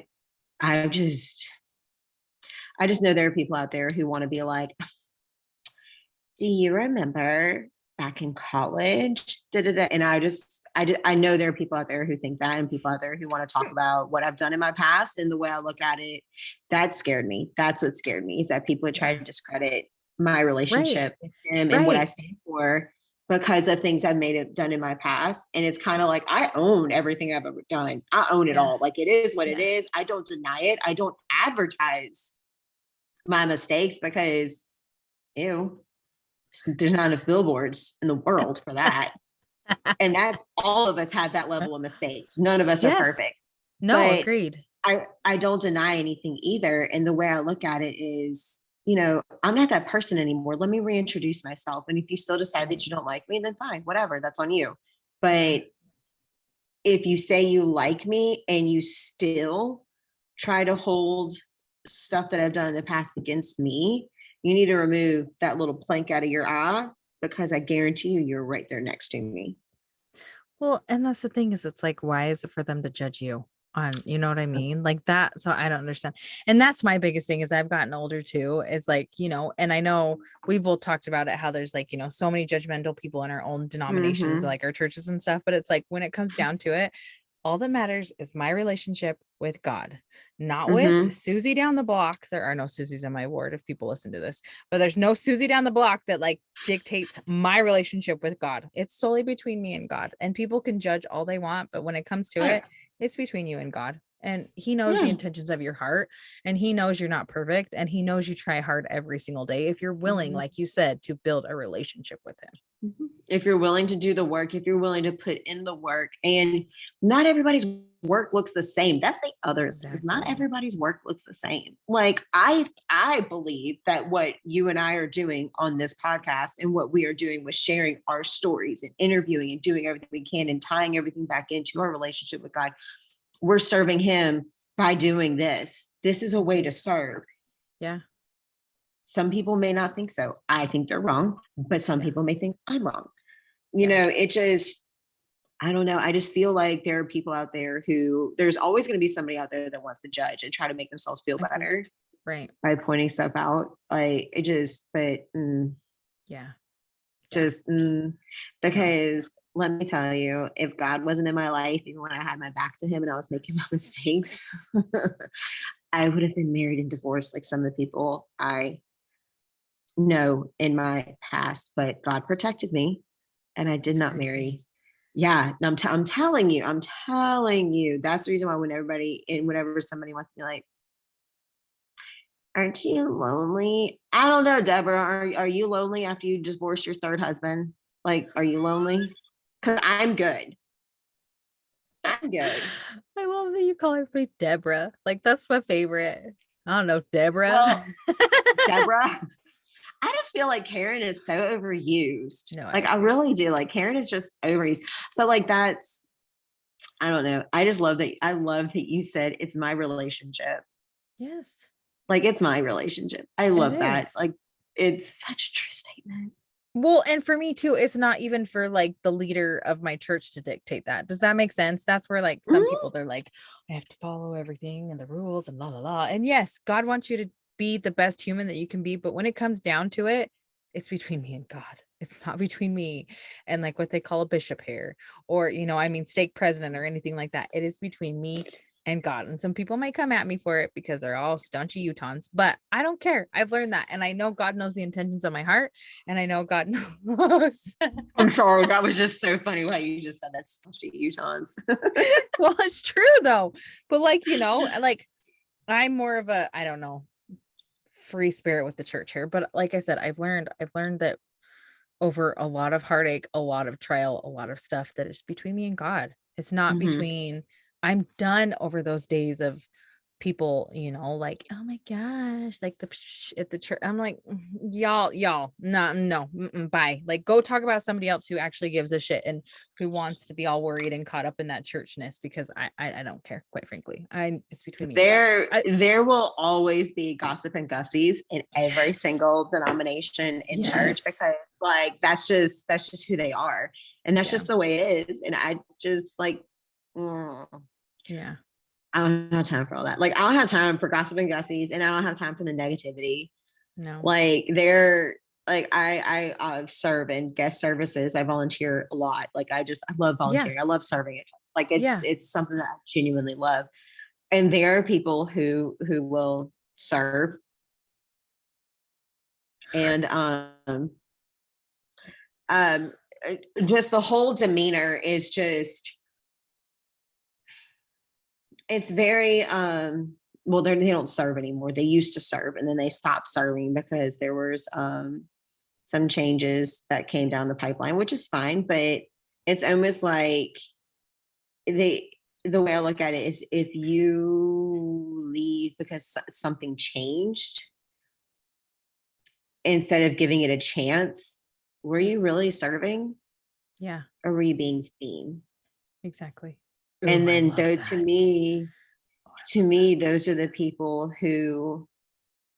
Speaker 2: I just, I just know there are people out there who want to be like, do you remember back in college? Da, da, da. And I know there are people out there who think that, and people out there who want to talk about what I've done in my past and the way I look at it. That scared me. That's what scared me, is that people would try
Speaker 1: Yeah.
Speaker 2: to discredit my
Speaker 1: Right.
Speaker 2: relationship with him and what I
Speaker 1: Right.
Speaker 2: stand for because of things I've made it done in my past. And it's kind of like I own everything I've ever done. I own it
Speaker 1: Yeah.
Speaker 2: all. Like it is what it
Speaker 1: Yeah.
Speaker 2: is. I don't deny it. I don't advertise my mistakes because ew, there's not enough billboards in the world for that. And that's all of us have that level of mistakes. None of us are
Speaker 1: Yes.
Speaker 2: perfect.
Speaker 1: No,
Speaker 2: But
Speaker 1: agreed.
Speaker 2: I don't deny anything either. And the way I look at it is, I'm not that person anymore. Let me reintroduce myself. And if you still decide that
Speaker 1: Right.
Speaker 2: you don't like me, then fine, whatever. That's on you.
Speaker 1: Yeah.
Speaker 2: But if you say you like me and you still try to hold stuff that I've done in the past against me, you need to remove that little plank out of your eye, because I guarantee you're right there next to me.
Speaker 1: Well, and that's the thing is it's like, why is it for them to judge you on, you know what I mean? Like that. So I don't understand. And that's my biggest thing is I've gotten older too, is like, and I know we both talked about it, how there's like, so many judgmental people in our own denominations,
Speaker 2: Mm-hmm.
Speaker 1: like our churches and stuff. But it's like when it comes down to it, all that matters is my relationship with God, not with
Speaker 2: Mm-hmm.
Speaker 1: Susie down the block. There are no Susies in my ward if people listen to this, but there's no Susie down the block that like dictates my relationship with God. It's solely between me and God. And people can judge all they want, but when it comes to
Speaker 2: Yeah.
Speaker 1: it, it's between you and God. And he knows the
Speaker 2: Yeah.
Speaker 1: intentions of your heart, and he knows you're not perfect, and he knows you try hard every single day if you're willing,
Speaker 2: Mm-hmm.
Speaker 1: like you said, to build a relationship with him.
Speaker 2: If you're willing to do the work, if you're willing to put in the work, and not everybody's work looks the same. That's the other thing, is not
Speaker 1: Exactly.
Speaker 2: everybody's work looks the same. Like I believe that what you and I are doing on this podcast and what we are doing with sharing our stories and interviewing and doing everything we can and tying everything back into our relationship with God, we're serving him by doing this. This is a way to serve.
Speaker 1: Yeah.
Speaker 2: Some people may not think so. I think they're wrong, but some
Speaker 1: Yeah.
Speaker 2: people may think I'm wrong.
Speaker 1: Yeah.
Speaker 2: It just, I don't know. I just feel like there are people out there who, there's always going to be somebody out there that wants to judge and try to make themselves feel
Speaker 1: Agreed.
Speaker 2: better
Speaker 1: Right.
Speaker 2: by pointing stuff out. Like it just, but
Speaker 1: Yeah. Yeah.
Speaker 2: just
Speaker 1: No.
Speaker 2: because let me tell you, if God wasn't in my life, even when I had my back to him and I was making my mistakes, I would have been married and divorced like some of the people I know in my past. But God protected me, and I did
Speaker 1: It's
Speaker 2: not
Speaker 1: crazy.
Speaker 2: marry. Yeah, and I'm telling you, that's the reason why when everybody and whenever somebody wants to be like, aren't you lonely? I don't know, Deborah. Are you lonely after you divorced your third husband? Like, are you lonely? Because I'm good. I'm good.
Speaker 1: I love that you call everybody Deborah. Like that's my favorite. I don't know, Deborah.
Speaker 2: Well, Deborah, I just feel like Karen is so overused.
Speaker 1: No,
Speaker 2: Like I really do. Like Karen is just overused. But like that's I don't know. I just love that. I love that you said it's my relationship.
Speaker 1: Yes,
Speaker 2: Like it's my relationship. I
Speaker 1: it
Speaker 2: love that.
Speaker 1: is.
Speaker 2: Like it's such a true statement.
Speaker 1: Well, and for me too, it's not even for like the leader of my church to dictate that. Does that make sense? That's where like some
Speaker 2: Mhm.
Speaker 1: people they're like, I have to follow everything and the rules and la la la. And yes, God wants you to be the best human that you can be, but when it comes down to it, it's between me and God. It's not between me and like what they call a bishop here, or I mean stake president or anything like that. It is between me and God. And some people might come at me for it because they're all staunchy Utahns, but I don't care. I've learned that. And I know God knows the intentions of my heart. And I know God knows.
Speaker 2: I'm sorry. That was just so funny how you just said that especially Utahns.
Speaker 1: Well, it's true though. But like, like I'm more of a, I don't know, free spirit with the church here. But like I said, I've learned that over a lot of heartache, a lot of trial, a lot of stuff that is between me and God. It's not
Speaker 2: Mhm.
Speaker 1: between, I'm done over those days of people, like, oh my gosh, like at the church. I'm like, y'all, no, bye. Like, go talk about somebody else who actually gives a shit and who wants to be all worried and caught up in that churchness because I don't care, quite frankly. It's between me and God.
Speaker 2: There will always be gossip and gussies in every
Speaker 1: Yes,
Speaker 2: single denomination in church
Speaker 1: yes,
Speaker 2: because like that's just who they are. And that's
Speaker 1: yeah,
Speaker 2: just the way it is. And I just like mm,
Speaker 1: yeah,
Speaker 2: I don't have time for all that. Like I don't have time for gossip and gussies and I don't have time for the negativity.
Speaker 1: no,
Speaker 2: Like they're like I serve in guest services. I volunteer a lot. Like I love
Speaker 1: yeah,
Speaker 2: volunteering. I love serving it. Like
Speaker 1: yeah,
Speaker 2: it's something that I genuinely love. And there are people who will serve and um just the whole demeanor is just it's very well they don't serve anymore. They used to serve and then they stopped serving because there was some changes that came down the pipeline, which is fine, but it's almost like they the way I look at it is if you leave because something changed instead of giving it a chance, were you really serving
Speaker 1: yeah,
Speaker 2: or were you being seen?
Speaker 1: exactly. Ooh,
Speaker 2: And
Speaker 1: I
Speaker 2: then
Speaker 1: love
Speaker 2: though
Speaker 1: that.
Speaker 2: to me, those are the people who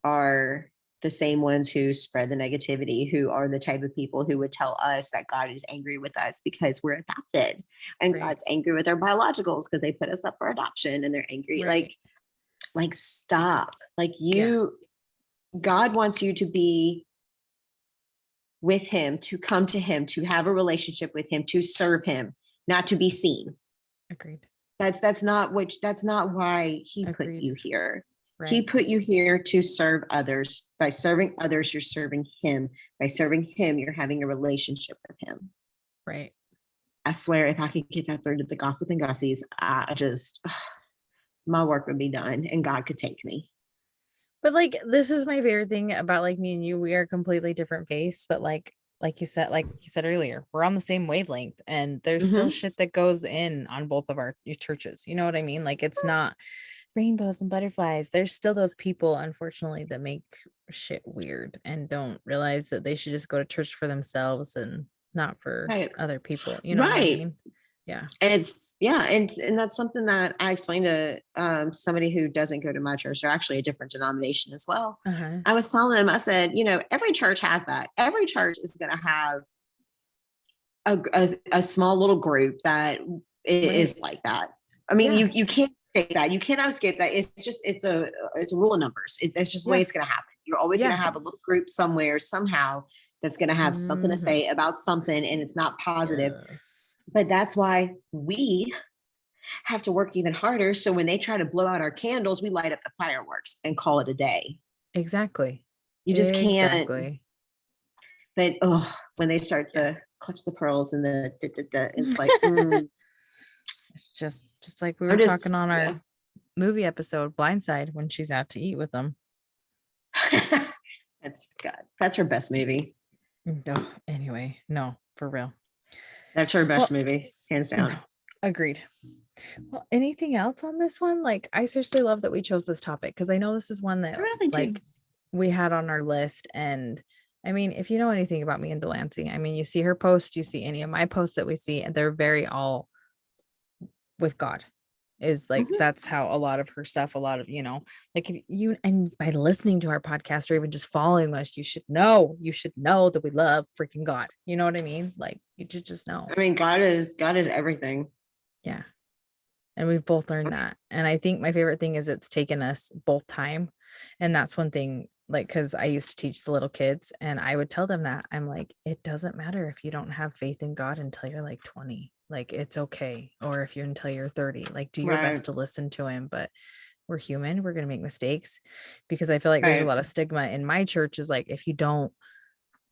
Speaker 2: are the same ones who spread the negativity, who are the type of people who would tell us that God is angry with us because we're adopted and
Speaker 1: Right,
Speaker 2: God's angry with our biologicals because they put us up for adoption and they're angry.
Speaker 1: right.
Speaker 2: Like stop. Like
Speaker 1: Yeah,
Speaker 2: God wants you to be with him, to come to him, to have a relationship with him, to serve him, not to be seen.
Speaker 1: agreed.
Speaker 2: That's not why he put
Speaker 1: Agreed.
Speaker 2: you here. He
Speaker 1: Right,
Speaker 2: put you here to serve others. By serving others, you're serving him. By serving him, you're having a relationship with him.
Speaker 1: right.
Speaker 2: I swear, if I could get that through to the gossip and gussies, I just my work would be done and God could take me.
Speaker 1: But like this is my favorite thing about like me and you. We are completely different face, but like you said earlier, we're on the same wavelength and there's still
Speaker 2: Mhm.
Speaker 1: shit that goes in on both of our churches. You know what I mean? Like it's not rainbows and butterflies. There's still those people, unfortunately, that make shit weird and don't realize that they should just go to church for themselves and not for
Speaker 2: Right.
Speaker 1: other people. You know what I
Speaker 2: Right.
Speaker 1: mean? Yeah.
Speaker 2: And it's yeah, and that's something that I explained to somebody who doesn't go to my church. They're actually a different denomination as well.
Speaker 1: Uh-huh.
Speaker 2: I was telling them, I said, every church has that. Every church is going to have a small little group that
Speaker 1: Right.
Speaker 2: is like that. I mean,
Speaker 1: Yeah.
Speaker 2: you can't escape that. You cannot escape that. It's a rule of numbers. That's just the way
Speaker 1: Yeah.
Speaker 2: it's going to happen. You're always going
Speaker 1: Yeah.
Speaker 2: to have a little group somewhere somehow that's going to have something to
Speaker 1: Mhm.
Speaker 2: say about something, and it's not positive.
Speaker 1: Yes.
Speaker 2: But that's why we have to work even harder. So when they try to blow out our candles, we light up the fireworks and call it a day.
Speaker 1: Exactly.
Speaker 2: You just can't.
Speaker 1: Exactly.
Speaker 2: But oh, when they start
Speaker 1: Yeah.
Speaker 2: to clutch the pearls and it's like,
Speaker 1: It's just like we
Speaker 2: I'm
Speaker 1: were talking
Speaker 2: just,
Speaker 1: on
Speaker 2: yeah.
Speaker 1: our movie episode, Blindside, when she's out to eat with them.
Speaker 2: That's God. That's her best movie.
Speaker 1: Oh, anyway, no, for real.
Speaker 2: That's her best
Speaker 1: Well,
Speaker 2: movie, hands
Speaker 1: no,
Speaker 2: down.
Speaker 1: agreed. Well, anything else on this one? Like, I seriously love that we chose this topic because I know this is one
Speaker 2: I
Speaker 1: that
Speaker 2: really do.
Speaker 1: like we had on our list. And I mean, if you know anything about me and Delancey, I mean, you see her post, you see any of my posts that we see, and they're very all with God. Is like
Speaker 2: Mhm.
Speaker 1: that's how a lot of her stuff, a lot of, like if you and by listening to our podcast or even just following us, you should know that we love freaking God. You know what I mean? Like you should just know.
Speaker 2: I mean, God is everything.
Speaker 1: Yeah. And we've both learned that. And I think my favorite thing is it's taken us both time. And that's one thing, like, because I used to teach the little kids and I would tell them that I'm like, it doesn't matter if you don't have faith in God until you're like 20. Like, it's okay. Or if you're until you're 30, like, do your
Speaker 2: Right.
Speaker 1: best to listen to him. But we're human. We're going to make mistakes because I feel like there's a
Speaker 2: Right.
Speaker 1: lot of stigma in my church is like, if you don't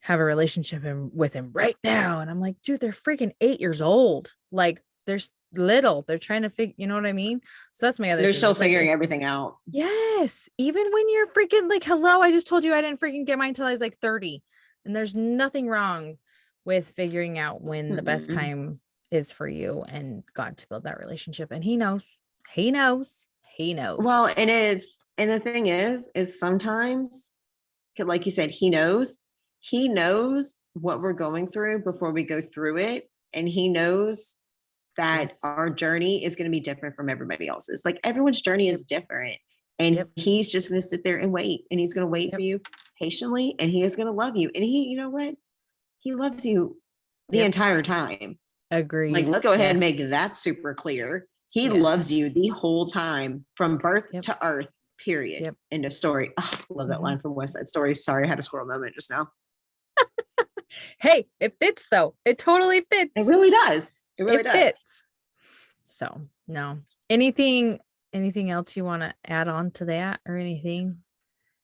Speaker 1: have a relationship with him right now. And I'm like, dude, they're freaking 8 years old. Like, there's little, they're trying to figure, you know what I mean? So that's my other
Speaker 2: They're
Speaker 1: thing.
Speaker 2: still
Speaker 1: It's like,
Speaker 2: figuring everything out.
Speaker 1: yes, even when you're freaking like, hello, I just told you I didn't freaking get mine until I was like 30. And there's nothing wrong with figuring out when the best
Speaker 2: Mm-mm.
Speaker 1: time is for you and God to build that relationship. And he knows, he knows, he knows.
Speaker 2: Well, and the thing is sometimes, like you said, he knows what we're going through before we go through it. And he knows that
Speaker 1: Yes.
Speaker 2: our journey is going to be different from everybody else's. Like everyone's journey is different. And
Speaker 1: Yep.
Speaker 2: he's just going to sit there and wait. And he's going to wait
Speaker 1: Yep.
Speaker 2: for you patiently. And he is going to love you. And he, you know what? He loves you the
Speaker 1: Yep.
Speaker 2: entire time. Like,
Speaker 1: Agreed.
Speaker 2: let's go ahead and make
Speaker 1: Yes.
Speaker 2: that super clear. He loves
Speaker 1: Yes.
Speaker 2: you the whole time from birth
Speaker 1: Yep.
Speaker 2: to earth, period.
Speaker 1: Yep.
Speaker 2: End of story. Oh, love that line from West Side Story. Sorry, I had a squirrel moment just now.
Speaker 1: Hey, it fits though. It totally fits.
Speaker 2: It really does. It really does.
Speaker 1: Fits. So no. Anything else you want to add on to that or anything?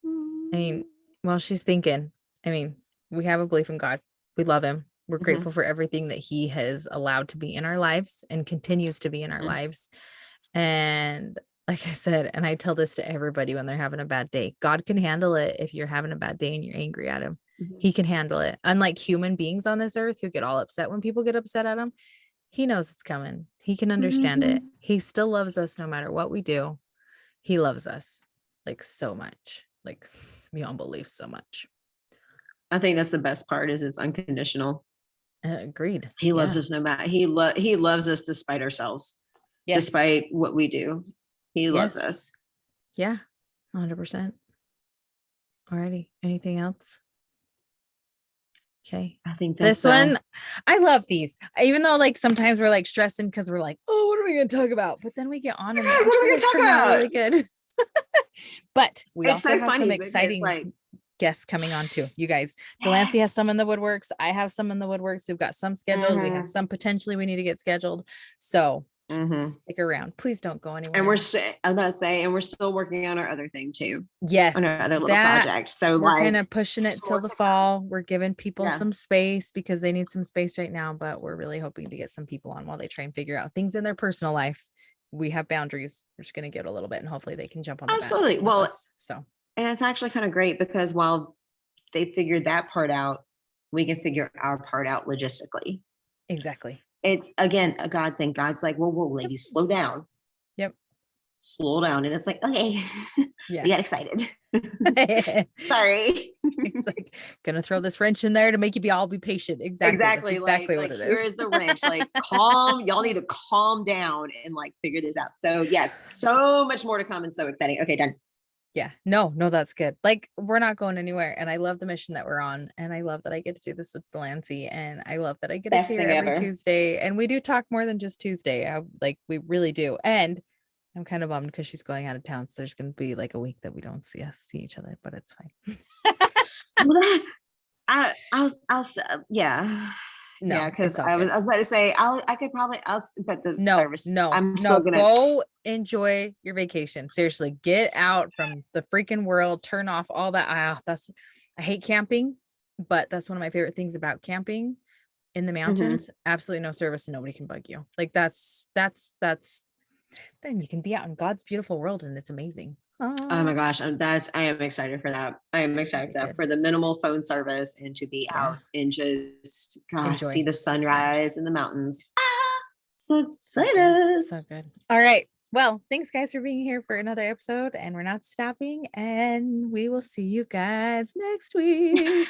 Speaker 1: I mean, well, she's thinking. I mean, we have a belief in God. We love him. We're grateful for everything that he has allowed to be in our lives and continues to be in our lives. And like I said, and I tell this to everybody when they're having a bad day, God can handle it if you're having a bad day and you're angry at him. He can handle it. Unlike human beings on this earth who get all upset when people get upset at him, he knows it's coming. He can understand it. He still loves us no matter what we do. He loves us like so much, like beyond belief so much.
Speaker 2: I think that's the best part is it's unconditional.
Speaker 1: Agreed.
Speaker 2: He loves us no matter. He loves us despite ourselves.
Speaker 1: Yes.
Speaker 2: Despite what we do. He loves us.
Speaker 1: Yeah. 100%. Alrighty. Anything else? Okay.
Speaker 2: I think
Speaker 1: this one, I love these. Even though like sometimes we're like stressing because we're like, oh, what are we gonna talk about? But then we get on and
Speaker 2: what are we gonna talk about?
Speaker 1: Really good. But we also have some exciting guests coming on too. You guys, Delancey has some in the woodworks. I have some in the woodworks. We've got some scheduled. We have some potentially we need to get scheduled. So stick around. Please don't go anywhere.
Speaker 2: And I'm about to say, and we're still working on our other thing too.
Speaker 1: Yes.
Speaker 2: On our other little project. So
Speaker 1: we're kind of pushing it till the fall. We're giving people some space because they need some space right now, but we're really hoping to get some people on while they try and figure out things in their personal life. We have boundaries. We're just going to give it a little bit and hopefully they can jump on the
Speaker 2: absolutely. Well,
Speaker 1: so
Speaker 2: and it's actually kind of great because while they figured that part out, we can figure our part out logistically.
Speaker 1: Exactly.
Speaker 2: It's again a God thing. God's like, whoa, ladies, slow down.
Speaker 1: Yep.
Speaker 2: Slow down. And it's like, okay.
Speaker 1: Yeah.
Speaker 2: We got excited. Sorry.
Speaker 1: It's like gonna throw this wrench in there to make you all be patient. Exactly. That's exactly what it is.
Speaker 2: Here is the wrench. Like calm. Y'all need to calm down and like figure this out. So yes, so much more to come and so exciting. Okay, done.
Speaker 1: Yeah, no, that's good. Like we're not going anywhere. And I love the mission that we're on. And I love that I get to do this with Delancey. And I love that I get to see her every Tuesday. And we do talk more than just Tuesday. We really do. And I'm kind of bummed because she's going out of town. So there's going to be like a week that we don't see each other, but it's fine.
Speaker 2: Yeah.
Speaker 1: No,
Speaker 2: yeah, because I was about to say but the service.
Speaker 1: I'm still gonna go enjoy your vacation. Seriously, get out from the freaking world, turn off all that. I hate camping, but that's one of my favorite things about camping in the mountains. Absolutely no service and nobody can bug you. Like that's then you can be out in God's beautiful world and it's amazing.
Speaker 2: Oh my gosh, I am excited for that. I am excited for that, for the minimal phone service and to be out and just see the sunrise in the mountains. So
Speaker 1: So good.
Speaker 2: excited.
Speaker 1: So good. All right. Well, thanks guys for being here for another episode, and we're not stopping, and we will see you guys next week.